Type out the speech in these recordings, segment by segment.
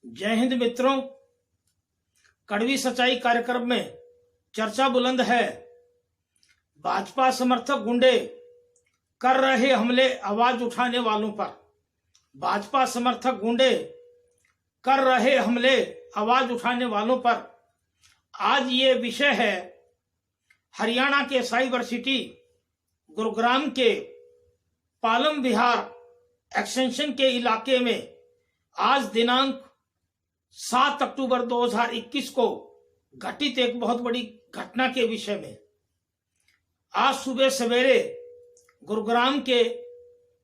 जय हिंद मित्रों। कड़वी सच्चाई कार्यक्रम में चर्चा बुलंद है। भाजपा समर्थक गुंडे कर रहे हमले आवाज उठाने वालों पर। भाजपा समर्थक गुंडे कर रहे हमले आवाज उठाने वालों पर। आज ये विषय है हरियाणा के साइबर सिटी गुरुग्राम के पालम विहार एक्सटेंशन के इलाके में आज दिनांक 7 अक्टूबर 2021 को घटित एक बहुत बड़ी घटना के विषय में। आज सुबह सवेरे गुरुग्राम के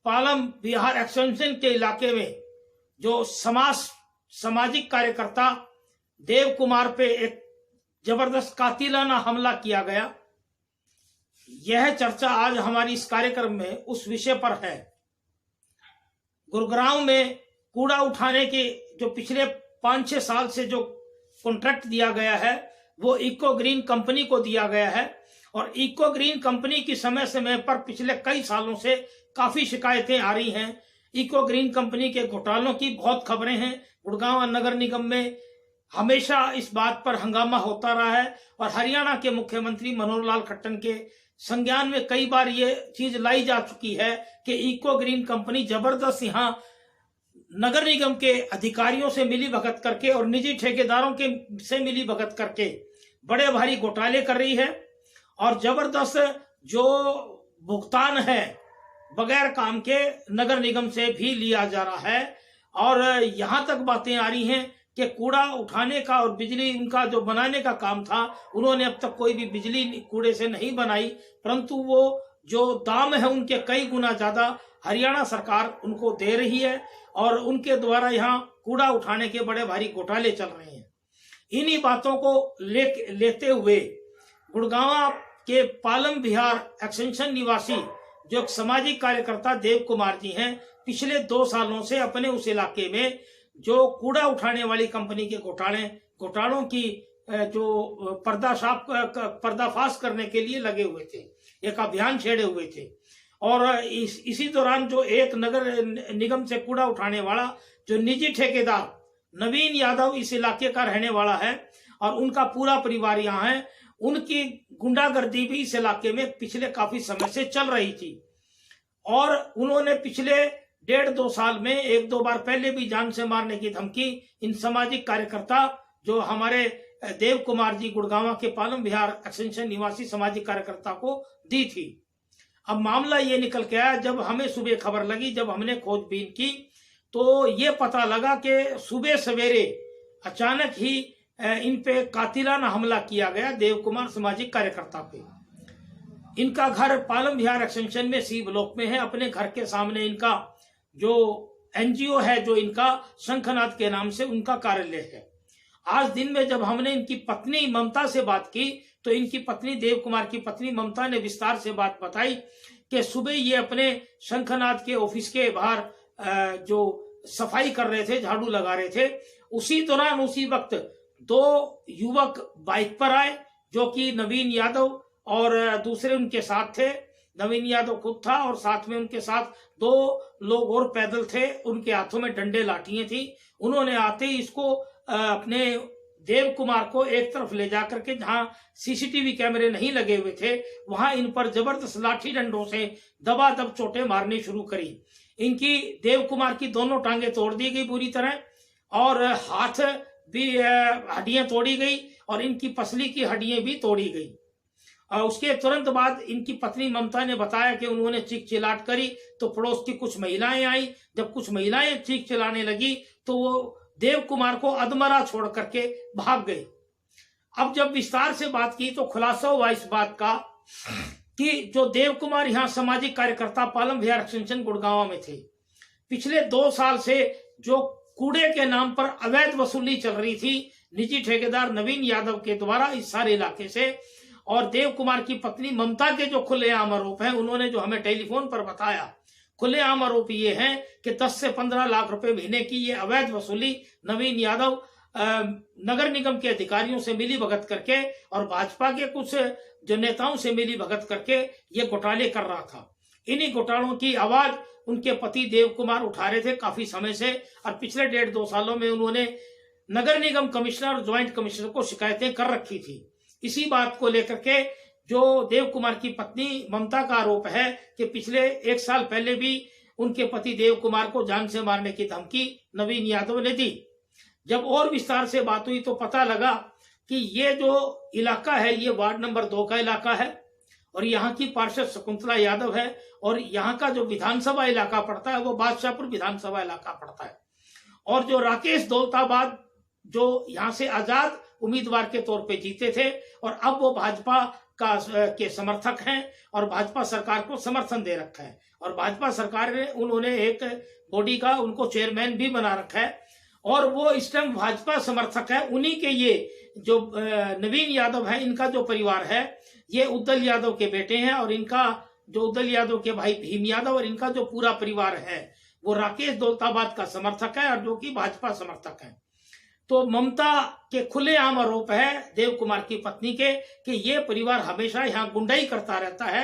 पालम विहार एक्सटेंशन के इलाके में जो सामाजिक कार्यकर्ता देव कुमार पे एक जबरदस्त कातिलाना हमला किया गया। यह चर्चा आज हमारी इस कार्यक्रम में उस विषय पर है। गुरुग्राम में कूड़ा उठाने के जो पिछले 5-6 साल से जो कॉन्ट्रैक्ट दिया गया है वो इको ग्रीन कंपनी को दिया गया है और इको ग्रीन कंपनी की समय समय पर पिछले कई सालों से काफी शिकायतें आ रही हैं। इको ग्रीन कंपनी के घोटालों की बहुत खबरें हैं। गुड़गांव नगर निगम में हमेशा इस बात पर हंगामा होता रहा है और हरियाणा के मुख्यमंत्री मनोहर लाल खट्टर के संज्ञान में कई बार ये चीज लाई जा चुकी है कि इको ग्रीन कंपनी जबरदस्त यहाँ नगर निगम के अधिकारियों से मिली भगत करके और निजी ठेकेदारों के से मिली भगत करके बड़े भारी घोटाले कर रही है और जबरदस्त जो भुगतान है बगैर काम के नगर निगम से भी लिया जा रहा है। और यहां तक बातें आ रही हैं कि कूड़ा उठाने का और बिजली उनका जो बनाने का काम था उन्होंने अब तक कोई भी बिजली कूड़े से नहीं बनाई, परंतु वो जो दाम है उनके कई गुना ज्यादा हरियाणा सरकार उनको दे रही है और उनके द्वारा यहाँ कूड़ा उठाने के बड़े भारी घोटाले चल रहे हैं। इन्हीं बातों को लेते हुए गुड़गांव के पालम विहार एक्सटेंशन निवासी जो एक सामाजिक कार्यकर्ता देव कुमार जी हैं, पिछले 2 सालों से अपने उस इलाके में जो कूड़ा उठाने वाली कंपनी के घोटालों की जो पर्दाफाश करने के लिए लगे हुए थे, एक अभियान छेड़े हुए थे। और इसी दौरान जो एक नगर निगम से कूड़ा उठाने वाला जो निजी ठेकेदार नवीन यादव इस इलाके का रहने वाला है और उनका पूरा परिवार यहाँ है, उनकी गुंडागर्दी भी इस इलाके में पिछले काफी समय से चल रही थी और उन्होंने पिछले 1.5-2 साल में 1-2 बार पहले भी जान से मारने की धमकी इन सामाजिक कार्यकर्ता जो हमारे देव कुमार जी गुड़गांव के पालम विहार एक्सटेंशन निवासी सामाजिक कार्यकर्ता को दी थी। अब मामला ये निकल के आया, जब हमें सुबह खबर लगी, जब हमने खोजबीन की तो ये पता लगा कि सुबह सवेरे अचानक ही इन पे कातिलाना हमला किया गया देव कुमार सामाजिक कार्यकर्ता पे। इनका घर पालम विहार एक्सटेंशन में सी ब्लॉक में है। अपने घर के सामने इनका जो एनजीओ है जो इनका शंखनाद के नाम से उनका कार्यालय है। आज दिन में जब हमने इनकी पत्नी ममता से बात की तो इनकी पत्नी देव कुमार की पत्नी ममता ने विस्तार से बात बताई कि सुबह ये अपने शंखनाद के ऑफिस के बाहर जो सफाई कर रहे थे, झाड़ू लगा रहे थे, उसी दौरान उसी वक्त 2 युवक बाइक पर आए जो कि नवीन यादव और दूसरे उनके साथ थे। नवीन यादव खुद था और साथ में उनके साथ 2 लोग और पैदल थे, उनके हाथों में डंडे लाठियां थी। उन्होंने आते ही इसको अपने देव कुमार को एक तरफ ले जाकर के जहां सीसीटीवी कैमरे नहीं लगे हुए थे वहां इन पर जबरदस्त लाठी डंडों से दबादब चोटें मारनी शुरू करी। इनकी देव कुमार की दोनों टांगे तोड़ दी गई पूरी तरह और हाथ भी हड्डियां तोड़ी गई और इनकी पसली की हड्डियां भी तोड़ी गई। उसके तुरंत बाद इनकी पत्नी ममता ने बताया कि उन्होंने चीख चिल्लाट करी तो पड़ोस की कुछ महिलाएं आई। जब कुछ महिलाएं चीख चिल्लाने लगी तो वो देव कुमार को अधमरा छोड़ करके भाग गए। अब जब विस्तार से बात की तो खुलासा हुआ इस बात का कि जो देव कुमार यहाँ सामाजिक कार्यकर्ता पालम विहार एक्सटेंशन गुड़गांव में थे, पिछले 2 साल से जो कूड़े के नाम पर अवैध वसूली चल रही थी निजी ठेकेदार नवीन यादव के द्वारा इस सारे इलाके से, और देव कुमार की पत्नी ममता के जो खुलेआम आरोप हैं, उन्होंने जो हमें टेलीफोन पर बताया, खुलेआम आरोप ये है कि 10 से 15 लाख रुपए महीने की ये अवैध वसूली नवीन यादव नगर निगम के अधिकारियों से मिली भगत करके और भाजपा के कुछ जो नेताओं से मिली भगत करके ये घोटाले कर रहा था। इन्हीं घोटालों की आवाज उनके पति देव कुमार उठा रहे थे काफी समय से, और पिछले 1.5-2 सालों में उन्होंने नगर निगम कमिश्नर और ज्वाइंट कमिश्नर को शिकायतें कर रखी थी। इसी बात को लेकर के जो देव कुमार की पत्नी ममता का आरोप है कि पिछले 1 साल पहले भी उनके पति देव कुमार को जान से मारने की धमकी नवीन यादव ने दी। जब और विस्तार से बात हुई तो पता लगा कि ये जो इलाका है ये वार्ड नंबर 2 का इलाका है और यहाँ की पार्षद शकुंतला यादव है, और यहाँ का जो विधानसभा इलाका पड़ता है वो बादशाहपुर विधानसभा इलाका पड़ता है। और जो राकेश दौलताबाद जो यहाँ से आजाद उम्मीदवार के तौर पे जीते थे और अब वो भाजपा के समर्थक हैं और भाजपा सरकार को समर्थन दे रखा है, और भाजपा सरकार ने उन्होंने एक बॉडी का उनको चेयरमैन भी बना रखा है, और वो इस टाइम भाजपा समर्थक है। उन्हीं के ये जो नवीन यादव है, इनका जो परिवार है ये उद्दल यादव के बेटे हैं, और इनका जो उद्दल यादव के भाई भीम यादव और इनका जो पूरा परिवार है वो राकेश दौलताबाद का समर्थक है और जो कि भाजपा समर्थक है। तो ममता के खुलेआम आरोप है देव कुमार की पत्नी के कि ये परिवार हमेशा यहाँ गुंडाई करता रहता है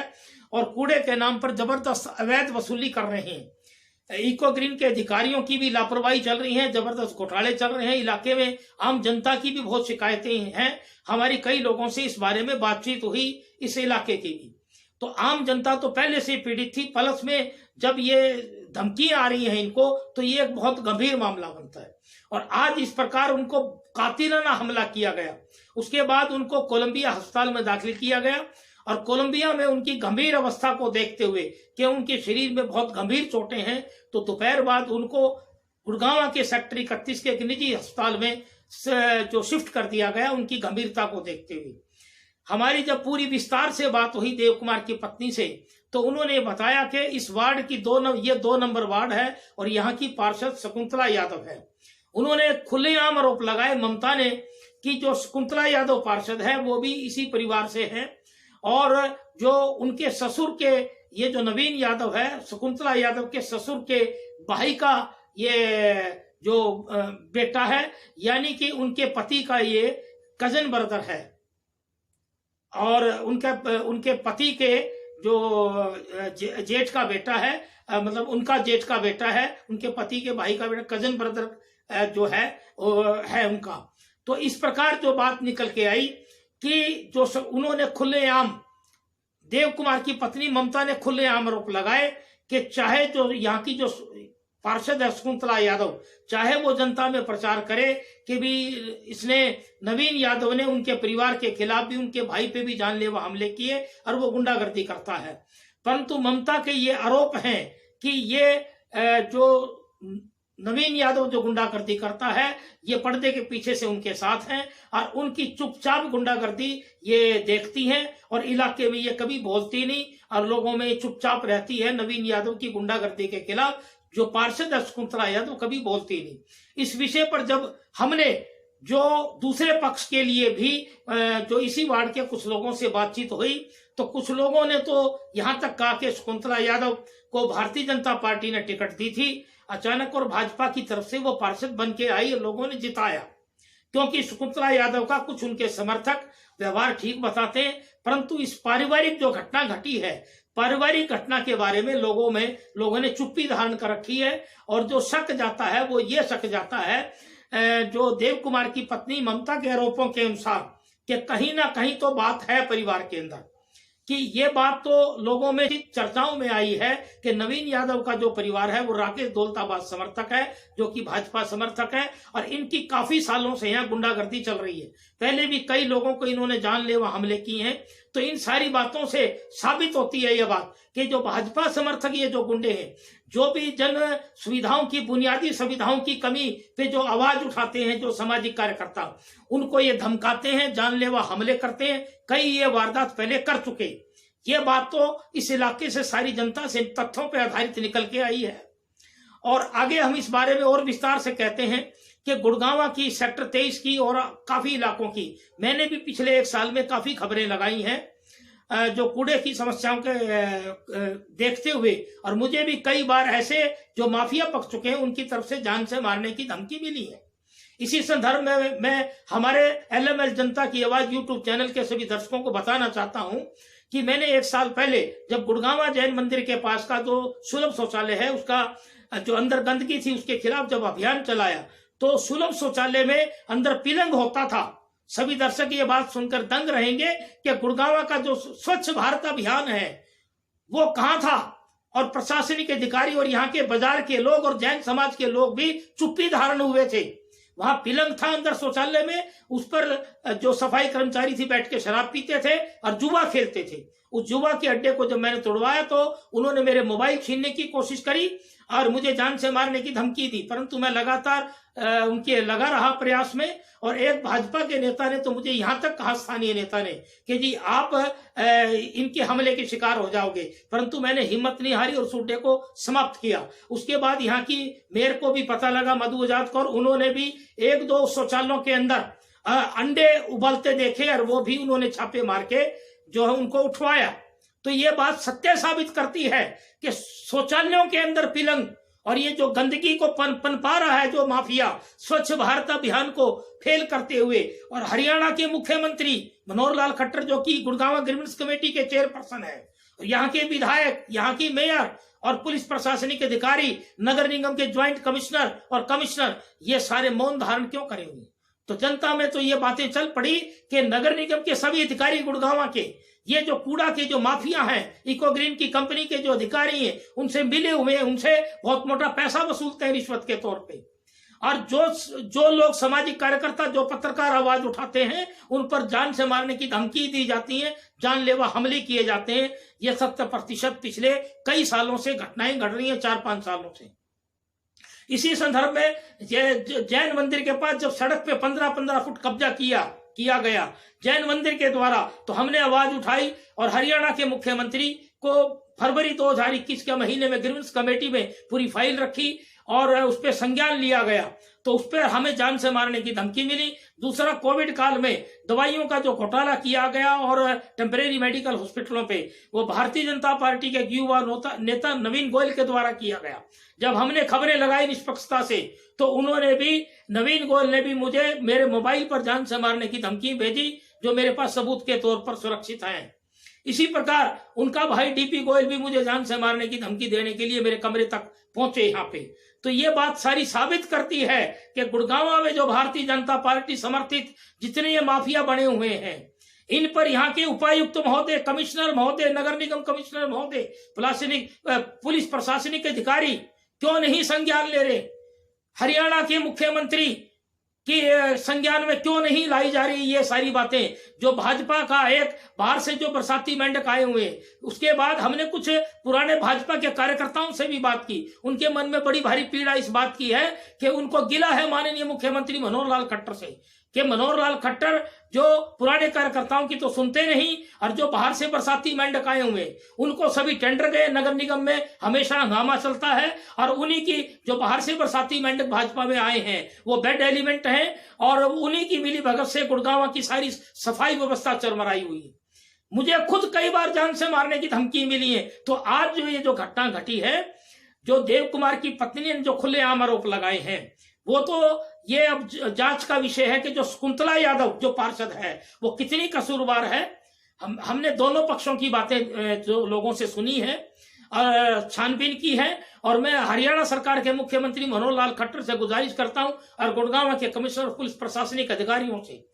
और कूड़े के नाम पर जबरदस्त अवैध वसूली कर रहे हैं। इको ग्रीन के अधिकारियों की भी लापरवाही चल रही है, जबरदस्त घोटाले चल रहे हैं इलाके में। आम जनता की भी बहुत शिकायतें हैं, हमारी कई लोगों से इस बारे में बातचीत हुई इस इलाके की भी। तो आम जनता तो पहले से पीड़ित थी, प्लस में जब ये धमकियां आ रही हैं इनको तो ये एक बहुत गंभीर मामला बनता है। और आज इस प्रकार उनको कातिलाना हमला किया गया, उसके बाद उनको कोलंबिया अस्पताल में दाखिल किया गया, और कोलंबिया में उनकी गंभीर अवस्था को देखते हुए कि उनके शरीर में बहुत गंभीर चोटें हैं, तो दोपहर बाद उनको गुड़गांव के सेक्टर 31 के एक निजी अस्पताल में जो शिफ्ट कर दिया गया उनकी गंभीरता को देखते हुए। हमारी जब पूरी विस्तार से बात हुई देव कुमार की पत्नी से तो उन्होंने बताया कि इस वार्ड की 2 नंबर वार्ड है और यहाँ की पार्षद शकुंतला यादव है। उन्होंने खुलेआम आरोप लगाए ममता ने कि जो शकुंतला यादव पार्षद है वो भी इसी परिवार से है, और जो उनके ससुर के ये जो नवीन यादव है शकुंतला यादव के ससुर के भाई का ये जो बेटा है, यानी कि उनके पति का ये कजन ब्रदर है, और उनके पति के जो जेठ का बेटा है, मतलब उनका जेठ का बेटा है, उनके पति के भाई का बेटा, कजन ब्रदर जो है उनका। तो इस प्रकार जो बात निकल के आई कि जो उन्होंने खुलेआम देव कुमार की पत्नी ममता ने खुलेआम आरोप लगाए कि चाहे जो यहाँ की जो पार्षद है शकुंतला यादव, चाहे वो जनता में प्रचार करे कि भी इसने नवीन यादव ने उनके परिवार के खिलाफ भी, उनके भाई पे भी जानलेवा हमले किए और वो गुंडागर्दी करता है, परंतु ममता के ये आरोप हैं कि ये जो नवीन यादव जो गुंडागर्दी करता है ये पर्दे के पीछे से उनके साथ हैं और उनकी चुपचाप गुंडागर्दी ये देखती हैं, और इलाके में ये कभी बोलती नहीं और लोगों में चुपचाप रहती है। नवीन यादव की गुंडागर्दी के खिलाफ जो पार्षद शकुंतला यादव कभी बोलती नहीं। इस विषय पर जब हमने जो दूसरे पक्ष के लिए भी जो इसी वार्ड के कुछ लोगों से बातचीत हुई तो कुछ लोगों ने तो यहाँ तक कहा कि शकुंतला यादव को भारतीय जनता पार्टी ने टिकट दी थी अचानक और भाजपा की तरफ से वो पार्षद बन के आई और लोगों ने जिताया, क्योंकि शकुंतला यादव का कुछ उनके समर्थक व्यवहार ठीक बताते हैं, परंतु इस पारिवारिक जो घटना घटी है, पारिवारिक घटना के बारे में लोगों ने चुप्पी धारण कर रखी है। और जो शक जाता है वो ये शक जाता है जो देव कुमार की पत्नी ममता के आरोपों के अनुसार कि कहीं ना कहीं तो बात है परिवार के अंदर, कि ये बात तो लोगों में चर्चाओं में आई है कि नवीन यादव का जो परिवार है वो राकेश दौलताबाद समर्थक है, जो कि भाजपा समर्थक है, और इनकी काफी सालों से यहाँ गुंडागर्दी चल रही है। पहले भी कई लोगों को इन्होंने जानलेवा हमले किए हैं। तो इन सारी बातों से साबित होती है ये बात कि जो भाजपा समर्थक ये जो गुंडे हैं, जो भी जन सुविधाओं की, बुनियादी सुविधाओं की कमी पे जो आवाज उठाते हैं, जो सामाजिक कार्यकर्ता, उनको ये धमकाते हैं, जानलेवा हमले करते हैं। कई ये वारदात पहले कर चुके। ये बात तो इस इलाके से सारी जनता से तथ्यों पर आधारित निकल के आई है। और आगे हम इस बारे में और विस्तार से कहते हैं कि गुड़गांव की सेक्टर 23 की और काफी इलाकों की मैंने भी पिछले 1 साल में काफी खबरें लगाई हैं जो कूड़े की समस्याओं के देखते हुए, और मुझे भी कई बार ऐसे जो माफिया पक चुके हैं उनकी तरफ से जान से मारने की धमकी मिली है। इसी संदर्भ में मैं हमारे LML जनता की आवाज YouTube चैनल के सभी दर्शकों को बताना चाहता हूं कि मैंने 1 साल पहले जब गुड़गांवा जैन मंदिर के पास का जो सुलभ शौचालय है उसका जो अंदर गंदगी थी उसके खिलाफ जब अभियान चलाया तो सुलभ शौचालय में अंदर पिलंग होता था। सभी दर्शक ये बात सुनकर दंग रहेंगे कि गुड़गांवा का जो स्वच्छ भारत अभियान है वो कहां था, और प्रशासनिक अधिकारी और यहाँ के बाजार के लोग और जैन समाज के लोग भी चुप्पी धारण हुए थे। वहां पिलंग था अंदर शौचालय में, उस पर जो सफाई कर्मचारी थी बैठ के शराब पीते थे और जुआ खेलते थे। उस जुआ के अड्डे को जब मैंने तोड़वाया तो उन्होंने मेरे मोबाइल छीनने की कोशिश करी और मुझे जान से मारने की धमकी दी, परंतु मैं लगातार उनके लगा रहा प्रयास में। और एक भाजपा के नेता ने तो मुझे यहां तक कहा, स्थानीय नेता ने, कि जी आप इनके हमले के शिकार हो जाओगे, परंतु मैंने हिम्मत नहीं हारी और सूटे को समाप्त किया। उसके बाद यहाँ की मेयर को भी पता लगा, मधु आजाद कौर, उन्होंने भी 1-2 शौचालयों के अंदर अंडे उबलते देखे और वो भी उन्होंने छापे मार के जो है उनको उठवाया। तो ये बात सत्य साबित करती है कि शौचालयों के अंदर पिलंग और ये जो गंदगी को पनपा रहा है जो माफिया, स्वच्छ भारत अभियान को फेल करते हुए, और हरियाणा के मुख्यमंत्री मनोहर लाल खट्टर जो कि गुड़गांवा ग्रीवेंस कमेटी के चेयरपर्सन है, यहाँ के विधायक, यहाँ की मेयर और पुलिस प्रशासनिक अधिकारी, नगर निगम के ज्वाइंट कमिश्नर और कमिश्नर, ये सारे मौन धारण क्यों करे हुए? तो जनता में तो ये बातें चल पड़ी कि नगर निगम के सभी अधिकारी गुड़गांवा के, ये जो कूड़ा के जो माफिया हैं, इको ग्रीन की कंपनी के जो अधिकारी हैं, उनसे मिले हुए, उनसे बहुत मोटा पैसा वसूलते हैं रिश्वत के तौर पे। और जो लोग सामाजिक कार्यकर्ता, जो पत्रकार आवाज उठाते हैं, उन पर जान से मारने की धमकी दी जाती है, जानलेवा हमले किए जाते हैं। ये 70% पिछले कई सालों से घटनाएं घट रही हैं, 4-5 सालों से। इसी संदर्भ में जैन मंदिर के पास जब सड़क पे 15-15 फुट कब्जा किया गया जैन मंदिर के द्वारा, तो हमने आवाज उठाई और हरियाणा के मुख्यमंत्री को फरवरी 2021 के महीने में ग्रीवेंस कमेटी में पूरी फाइल रखी और उस पर संज्ञान लिया गया। तो उस पर हमें जान से मारने की धमकी मिली। दूसरा, कोविड काल में दवाइयों का जो घोटाला किया गया और टेम्परेरी मेडिकल हॉस्पिटलों पे, वो भारतीय जनता पार्टी के युवा नेता नवीन गोयल के द्वारा किया गया। जब हमने खबरें लगाई निष्पक्षता से, तो उन्होंने भी, नवीन गोयल ने भी मुझे मेरे मोबाइल पर जान से मारने की धमकी भेजी, जो मेरे पास सबूत के तौर पर सुरक्षित है। इसी प्रकार उनका भाई डीपी गोयल भी मुझे जान से मारने की धमकी देने के लिए मेरे कमरे तक पहुंचे यहाँ पे। तो ये बात सारी साबित करती है कि गुड़गांवा में जो भारतीय जनता पार्टी समर्थित जितने ये माफिया बने हुए हैं, इन पर यहाँ के उपायुक्त महोदय, कमिश्नर महोदय, नगर निगम कमिश्नर महोदय, पुलिस प्रशासनिक अधिकारी क्यों नहीं संज्ञान ले रहे? हरियाणा के मुख्यमंत्री कि संज्ञान में क्यों नहीं लाई जा रही ये सारी बातें? जो भाजपा का एक बाहर से जो बरसाती मेंढक आए हुए, उसके बाद हमने कुछ पुराने भाजपा के कार्यकर्ताओं से भी बात की। उनके मन में बड़ी भारी पीड़ा इस बात की है कि उनको गिला है माननीय मुख्यमंत्री मनोहर लाल खट्टर से, कि मनोहर लाल खट्टर जो पुराने कार्यकर्ताओं की तो सुनते नहीं, और जो बाहर से बरसाती मेंढक आए हुए उनको सभी टेंडर गए। नगर निगम में हमेशा हंगामा चलता है, और उन्हीं की जो बाहर से बरसाती मेंढक भाजपा में आए हैं वो बैड एलिमेंट हैं, और उन्हीं की मिली भगत से गुड़गांवा की सारी सफाई व्यवस्था चरमराई हुई है। मुझे खुद कई बार जान से मारने की धमकी मिली है। तो आज जो ये जो घटना घटी है, जो देव कुमार की पत्नी ने जो खुलेआम आरोप लगाए हैं, वो तो ये अब जांच का विषय है कि जो शकुंतला यादव जो पार्षद है वो कितनी कसूरवार है। हमने दोनों पक्षों की बातें जो लोगों से सुनी है और छानबीन की है, और मैं हरियाणा सरकार के मुख्यमंत्री मनोहर लाल खट्टर से गुजारिश करता हूं और गुड़गांव के कमिश्नर पुलिस प्रशासनिक अधिकारियों से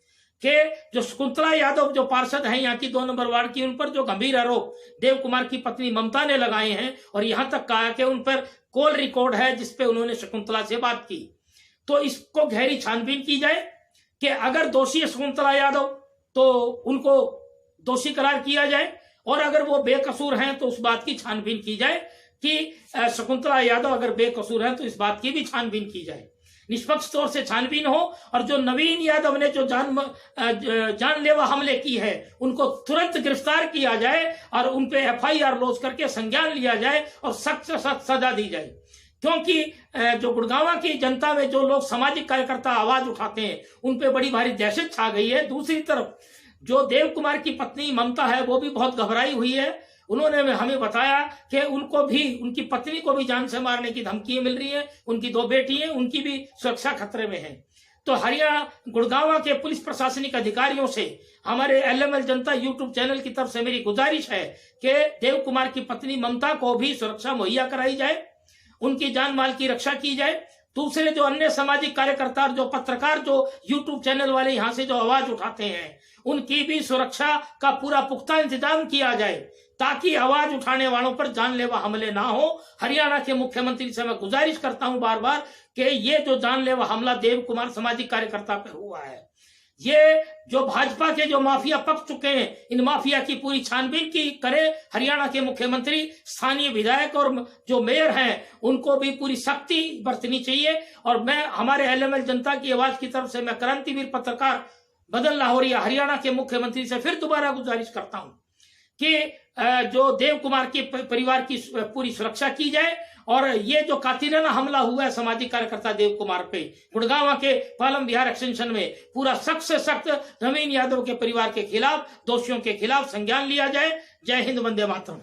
कि जो शकुंतला यादव जो पार्षद हैं यहाँ की 2 नंबर वार्ड की, उन पर जो गंभीर आरोप देव कुमार की पत्नी ममता ने लगाए हैं, और यहाँ तक कहा कि उन पर कॉल रिकॉर्ड है जिसपे उन्होंने शकुंतला से बात की, तो इसको गहरी छानबीन की जाए कि अगर दोषी है शकुंतला यादव तो उनको दोषी करार किया जाए, और अगर वो बेकसूर हैं तो उस बात की छानबीन की जाए कि शकुंतला यादव अगर बेकसूर हैं तो इस बात की भी छानबीन की जाए, निष्पक्ष तौर से छानबीन हो। और जो नवीन यादव ने जो जानलेवा हमले की है उनको तुरंत गिरफ्तार किया जाए और उन पे FIR लॉन्च करके संज्ञान लिया जाए और सख्त से सख्त सजा दी जाए। क्योंकि जो गुड़गांवा की जनता में जो लोग सामाजिक कार्यकर्ता आवाज उठाते हैं उन पे बड़ी भारी दहशत छा गई है। दूसरी तरफ जो देव कुमार की पत्नी ममता है वो भी बहुत घबराई हुई है। उन्होंने हमें बताया कि उनको भी, उनकी पत्नी को भी जान से मारने की धमकी मिल रही है, उनकी 2 बेटी हैं, उनकी भी सुरक्षा खतरे में है। तो हरियाणा गुड़गांव के पुलिस प्रशासनिक अधिकारियों से हमारे एलएमएल जनता यूट्यूब चैनल की तरफ से मेरी गुजारिश है कि देव कुमार की पत्नी ममता को भी सुरक्षा मुहैया कराई जाए, उनकी जान माल की रक्षा की जाए। दूसरे जो अन्य सामाजिक कार्यकर्ता और जो पत्रकार जो यूट्यूब चैनल वाले यहाँ से जो आवाज उठाते हैं, उनकी भी सुरक्षा का पूरा पुख्ता इंतजाम किया जाए ताकि आवाज उठाने वालों पर जानलेवा हमले ना हो। हरियाणा के मुख्यमंत्री से मैं गुजारिश करता हूं बार बार कि ये जो जानलेवा हमला देव कुमार सामाजिक कार्यकर्ता पर हुआ है, ये जो भाजपा के जो माफिया पक चुके हैं, इन माफिया की पूरी छानबीन की करे हरियाणा के मुख्यमंत्री। स्थानीय विधायक और जो मेयर हैं उनको भी पूरी सख्ती बरतनी चाहिए। और मैं हमारे एलएमएल जनता की आवाज की तरफ से मैं क्रांतिवीर पत्रकार बदल लाहौरिया हरियाणा के मुख्यमंत्री से फिर दोबारा गुजारिश करता हूं कि जो देव कुमार के परिवार की पूरी सुरक्षा की जाए और ये जो कातिलाना हमला हुआ है सामाजिक कार्यकर्ता देव कुमार पे गुड़गांव के पालम विहार एक्सटेंशन में, पूरा सख्त से सख्त नवीन यादव के परिवार के खिलाफ, दोषियों के खिलाफ संज्ञान लिया जाए। जय हिंद, वंदे मातरम।